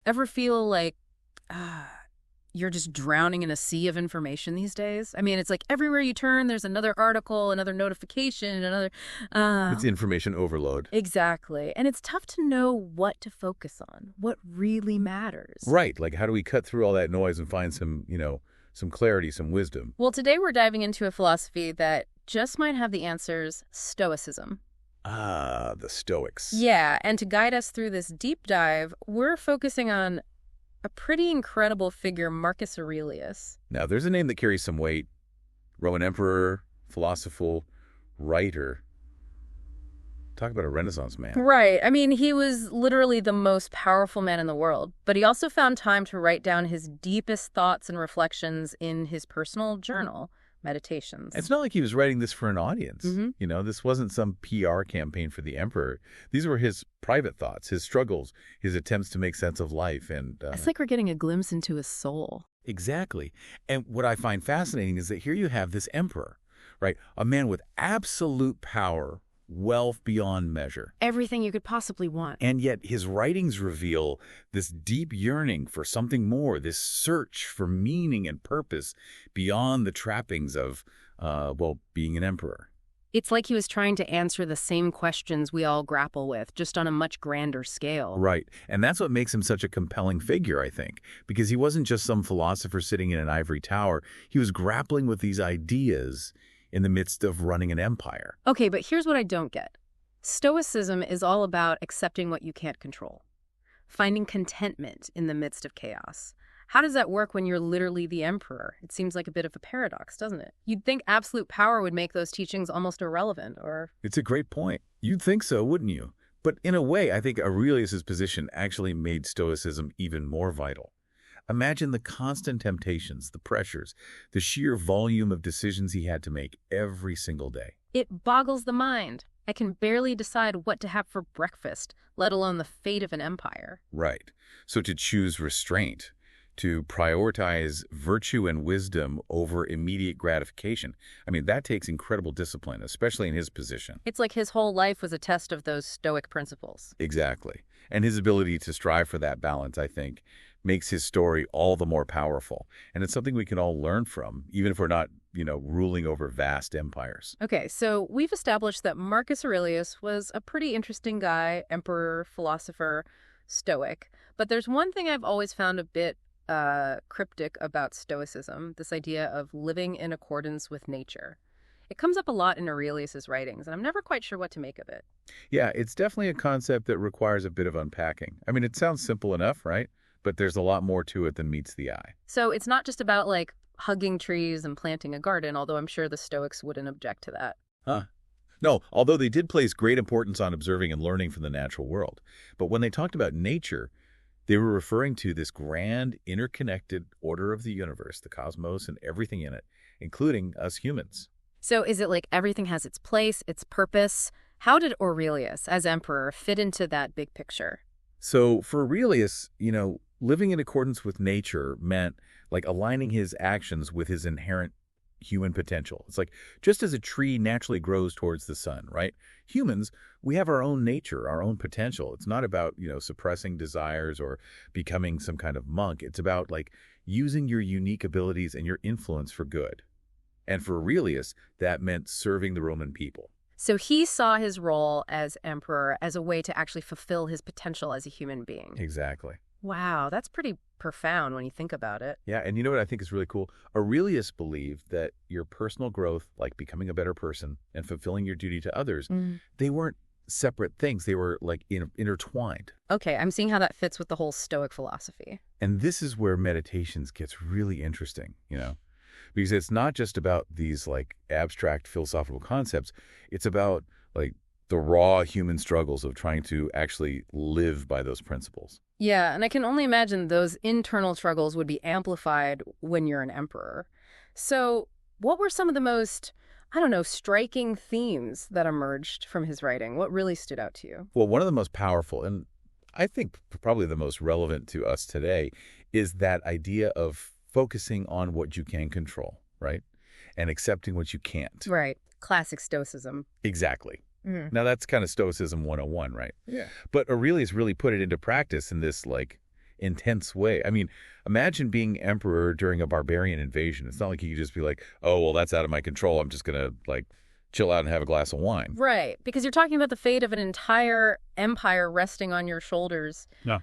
Ever feel like uh, you're just drowning in a sea of information these days? I mean, it's like everywhere you turn, there's another article, another notification, another. It's Uh, information overload. exactly. And it's tough to know what to focus on, what really matters. Right. Like, how do we cut through all that noise and find some, some clarity, some wisdom? Well, today we're diving into a philosophy that just might have the answers: Stoicism. Ah, the Stoics. Yeah, and to guide us through this deep dive, we're focusing on a pretty incredible figure, Marcus Aurelius. Now, there's a name that carries some weight. Roman emperor, philosopher, writer. Talk about a Renaissance man. Right. I mean, he was literally the most powerful man in the world, but he also found time to write down his deepest thoughts and reflections in his personal journal, Meditations. It's not like he was writing this for an audience. hmm This wasn't some PR campaign for the emperor. These were his private thoughts, his struggles, his attempts to make sense of life. And It's like we're getting a glimpse into his soul. exactly. And what I find fascinating is that here you have this emperor, right? A man with absolute power, wealth beyond measure. Everything you could possibly want. And yet his writings reveal this deep yearning for something more, this search for meaning and purpose beyond the trappings of, being an emperor. It's like he was trying to answer the same questions we all grapple with, just on a much grander scale. Right. And that's what makes him such a compelling figure, I think, because he wasn't just some philosopher sitting in an ivory tower. He was grappling with these ideas in the midst of running an empire. Okay, but here's what I don't get. Stoicism is all about accepting what you can't control, finding contentment in the midst of chaos. How does that work when you're literally the emperor? It seems like a bit of a paradox, doesn't it? You'd think absolute power would make those teachings almost irrelevant, or... It's a great point. You'd think so, wouldn't you? But in a way, I think Aurelius's position actually made Stoicism even more vital. Imagine the constant temptations, the pressures, the sheer volume of decisions he had to make every single day. It boggles the mind. I can barely decide what to have for breakfast, let alone the fate of an empire. Right. So to choose restraint, to prioritize virtue and wisdom over immediate gratification, I mean, that takes incredible discipline, especially in his position. It's like his whole life was a test of those Stoic principles. Exactly. And his ability to strive for that balance, I think, makes his story all the more powerful. And it's something we can all learn from, even if we're not, ruling over vast empires. Okay, so we've established that Marcus Aurelius was a pretty interesting guy, emperor, philosopher, Stoic. But there's one thing I've always found a bit cryptic about Stoicism, this idea of living in accordance with nature. It comes up a lot in Aurelius's writings, and I'm never quite sure what to make of it. Yeah, it's definitely a concept that requires a bit of unpacking. I mean, it sounds simple enough, right? But there's a lot more to it than meets the eye. So it's not just about, like, hugging trees and planting a garden, although I'm sure the Stoics wouldn't object to that. Huh. No, although they did place great importance on observing and learning from the natural world. But when they talked about nature, they were referring to this grand, interconnected order of the universe, the cosmos and everything in it, including us humans. So is it like everything has its place, its purpose? How did Aurelius, as emperor, fit into that big picture? So for Aurelius, living in accordance with nature meant like aligning his actions with his inherent human potential. It's like just as a tree naturally grows towards the sun, right? Humans, we have our own nature, our own potential. It's not about, suppressing desires or becoming some kind of monk. It's about like using your unique abilities and your influence for good. And for Aurelius, that meant serving the Roman people. So he saw his role as emperor as a way to actually fulfill his potential as a human being. Exactly. Wow, that's pretty profound when you think about it. Yeah, and you know what I think is really cool? Aurelius believed that your personal growth, like becoming a better person and fulfilling your duty to others, they weren't separate things. They were like intertwined. Okay, I'm seeing how that fits with the whole Stoic philosophy. And this is where meditations gets really interesting, because it's not just about these like abstract philosophical concepts. It's about like the raw human struggles of trying to actually live by those principles. Yeah, and I can only imagine those internal struggles would be amplified when you're an emperor. So what were some of the most, striking themes that emerged from his writing? What really stood out to you? Well, one of the most powerful, and I think probably the most relevant to us today, is that idea of focusing on what you can control, right? And accepting what you can't. Right. Classic Stoicism. Exactly. Now, that's kind of Stoicism 101, right? Yeah. But Aurelius really put it into practice in this, intense way. I mean, imagine being emperor during a barbarian invasion. It's not like you could just be like, oh, well, that's out of my control. I'm just going to, like, chill out and have a glass of wine. Right, because you're talking about the fate of an entire empire resting on your shoulders. Yeah.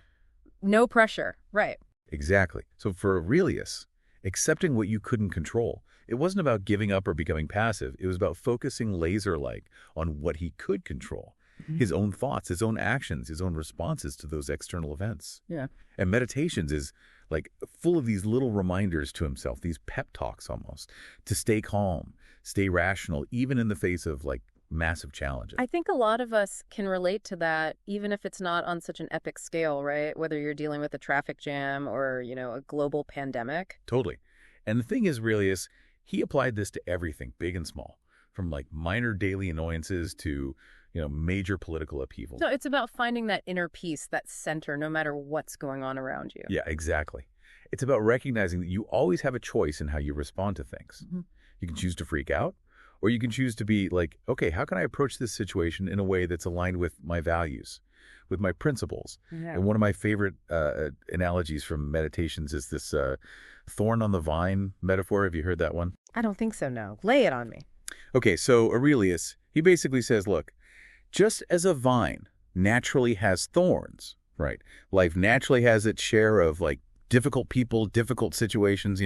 No pressure. Right. Exactly. So for Aurelius, accepting what you couldn't control, it wasn't about giving up or becoming passive. It was about focusing laser-like on what he could control. His own thoughts, his own actions, his own responses to those external events. Yeah. And meditations is like full of these little reminders to himself, these pep talks almost, to stay calm, stay rational, even in the face of like massive challenges. I think a lot of us can relate to that, even if it's not on such an epic scale, right? Whether you're dealing with a traffic jam or, a global pandemic. Totally. And the thing is, Aurelius, he applied this to everything, big and small, from like minor daily annoyances to major political upheaval. So it's about finding that inner peace, that center, no matter what's going on around you. Yeah, exactly. It's about recognizing that you always have a choice in how you respond to things. You can choose to freak out, or you can choose to be like, okay, how can I approach this situation in a way that's aligned with my values, with my principles? Yeah. And one of my favorite analogies from meditations is this thorn on the vine metaphor. Have you heard that one? I don't think so, no. Lay it on me. Okay, so Aurelius, he basically says, look, just as a vine naturally has thorns, right? Life naturally has its share of like difficult people, difficult situations,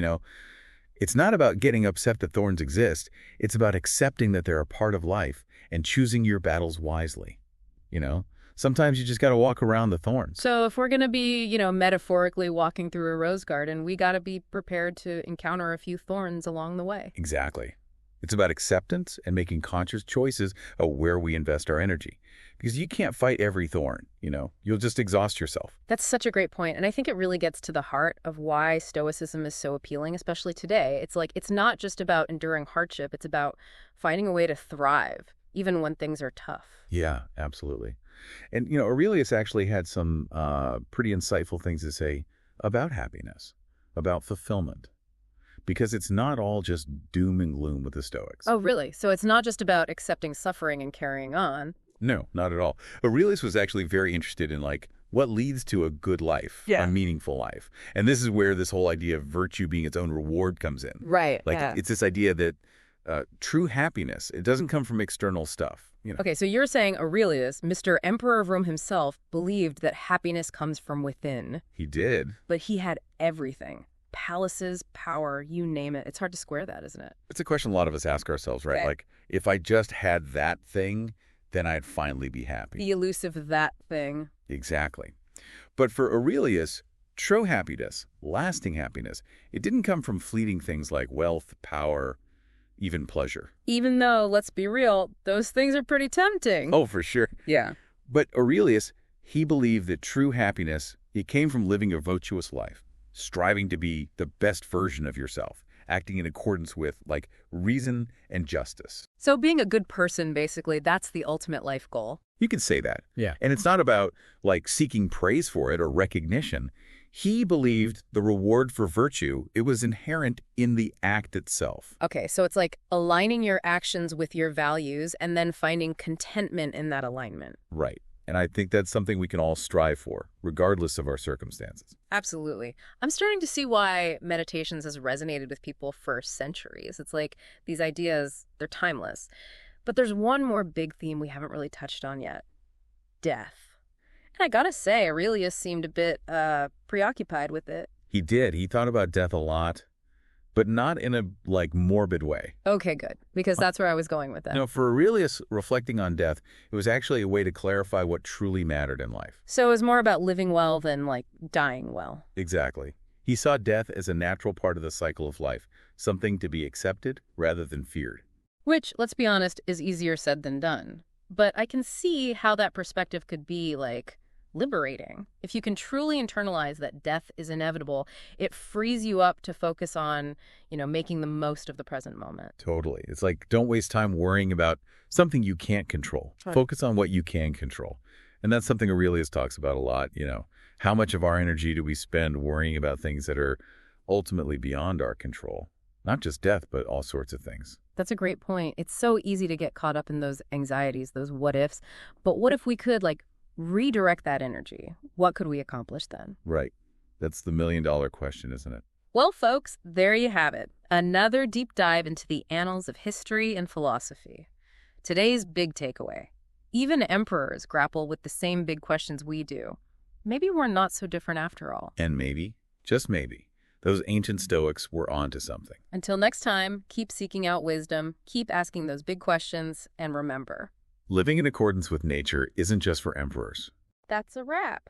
It's not about getting upset that thorns exist. It's about accepting that they're a part of life and choosing your battles wisely. Sometimes you just got to walk around the thorns. So if we're going to be, metaphorically walking through a rose garden, we got to be prepared to encounter a few thorns along the way. Exactly. It's about acceptance and making conscious choices of where we invest our energy. Because you can't fight every thorn, You'll just exhaust yourself. That's such a great point. And I think it really gets to the heart of why Stoicism is so appealing, especially today. It's like, it's not just about enduring hardship. It's about finding a way to thrive, even when things are tough. Yeah, absolutely. And, Aurelius actually had some pretty insightful things to say about happiness, about fulfillment. Because it's not all just doom and gloom with the Stoics. Oh, really? So it's not just about accepting suffering and carrying on. No, not at all. Aurelius was actually very interested in like what leads to a good life, a meaningful life. And this is where this whole idea of virtue being its own reward comes in. Right. Like it's this idea that true happiness, it doesn't come from external stuff. Okay, so you're saying Aurelius, Mr. Emperor of Rome himself, believed that happiness comes from within. He did. But he had everything. Palaces, power, you name it. It's hard to square that, isn't it? It's a question a lot of us ask ourselves, right? Okay. Like, if I just had that thing, then I'd finally be happy. The elusive that thing. Exactly. But for Aurelius, true happiness, lasting happiness, it didn't come from fleeting things like wealth, power, even pleasure. Even though, let's be real, those things are pretty tempting. Oh, for sure. Yeah. But Aurelius, he believed that true happiness, it came from living a virtuous life, striving to be the best version of yourself, acting in accordance with, like, reason and justice. So being a good person, basically, that's the ultimate life goal. You could say that. Yeah. And it's not about, like, seeking praise for it or recognition. He believed the reward for virtue, it was inherent in the act itself. Okay, so it's like aligning your actions with your values and then finding contentment in that alignment. Right. And I think that's something we can all strive for, regardless of our circumstances. Absolutely. I'm starting to see why meditations has resonated with people for centuries. It's like these ideas, they're timeless. But there's one more big theme we haven't really touched on yet. Death. And I gotta say, Aurelius seemed a bit preoccupied with it. He did. He thought about death a lot, but not in a, like, morbid way. Okay, good. Because that's where I was going with that. No, for Aurelius, reflecting on death, it was actually a way to clarify what truly mattered in life. So it was more about living well than, like, dying well. Exactly. He saw death as a natural part of the cycle of life, something to be accepted rather than feared. Which, let's be honest, is easier said than done. But I can see how that perspective could be, like, liberating. If you can truly internalize that death is inevitable, it frees you up to focus on, making the most of the present moment. Totally. It's like, don't waste time worrying about something you can't control. Right. Focus on what you can control. And that's something Aurelius talks about a lot. How much of our energy do we spend worrying about things that are ultimately beyond our control? Not just death, but all sorts of things. That's a great point. It's so easy to get caught up in those anxieties, those what ifs. But what if we could, redirect that energy? What could we accomplish then? Right. That's the million-dollar question, isn't it? Well, folks, there you have it. Another deep dive into the annals of history and philosophy. Today's big takeaway. Even emperors grapple with the same big questions we do. Maybe we're not so different after all. And maybe, just maybe, those ancient Stoics were onto something. Until next time, keep seeking out wisdom, keep asking those big questions, and remember, Living in accordance with nature isn't just for emperors. that's a wrap.